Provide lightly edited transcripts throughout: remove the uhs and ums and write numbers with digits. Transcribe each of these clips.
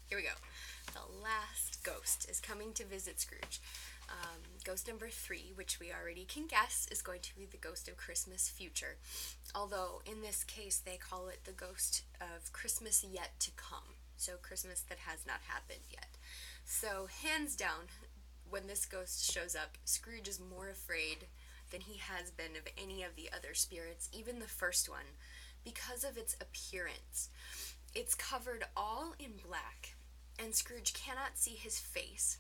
Here we go. The last ghost is coming to visit Scrooge. Ghost number 3, which we already can guess, is going to be the ghost of Christmas future. Although, in this case, they call it the ghost of Christmas yet to come. So, Christmas that has not happened yet. So, hands down, when this ghost shows up, Scrooge is more afraid than he has been of any of the other spirits, even the first one, because of its appearance. It's covered all in black, and Scrooge cannot see his face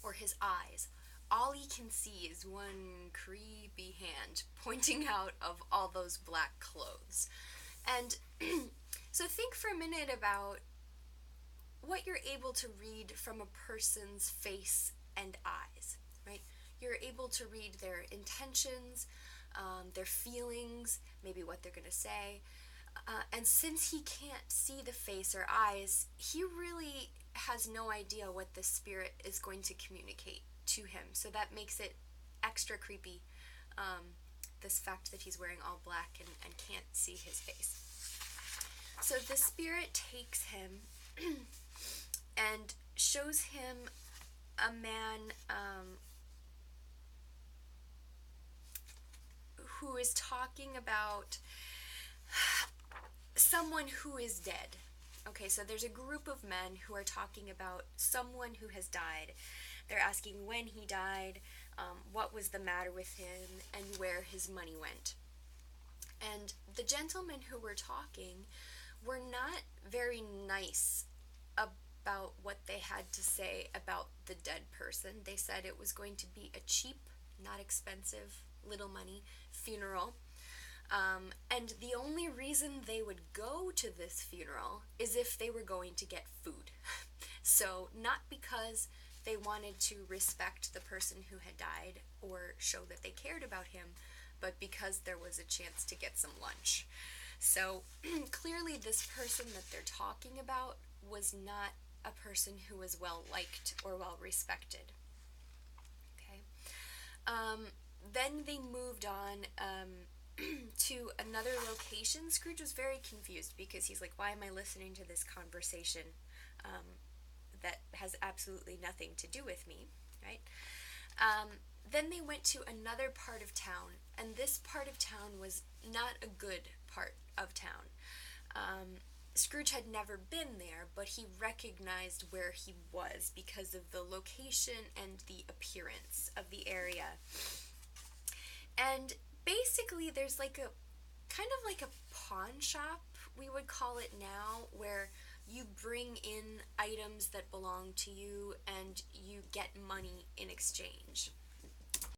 or his eyes. All he can see is one creepy hand pointing out of all those black clothes. And so think for a minute about what you're able to read from a person's face and eyes, right? You're able to read their intentions, their feelings, maybe what they're going to say. And since he can't see the face or eyes, he really has no idea what the spirit is going to communicate to him. So that makes it extra creepy, this fact that he's wearing all black and can't see his face. So the spirit takes him and shows him a man who is talking about someone who is dead. Okay, so there's a group of men who are talking about someone who has died. They're asking when he died, what was the matter with him, and where his money went. And the gentlemen who were talking were not very nice about what they had to say about the dead person. They said it was going to be a cheap, not expensive, little money funeral. And the only reason they would go to this funeral is if they were going to get food. So, not because they wanted to respect the person who had died or show that they cared about him, but because there was a chance to get some lunch. So, clearly this person that they're talking about was not a person who was well liked or well respected. Okay. Then they moved on to another location. Scrooge was very confused because he's like, why am I listening to this conversation that has absolutely nothing to do with me, right? Then they went to another part of town, and this part of town was not a good part of town. Scrooge had never been there, but he recognized where he was because of the location and the appearance of the area. And basically there's like a kind of like a pawn shop, we would call it now, where you bring in items that belong to you and you get money in exchange.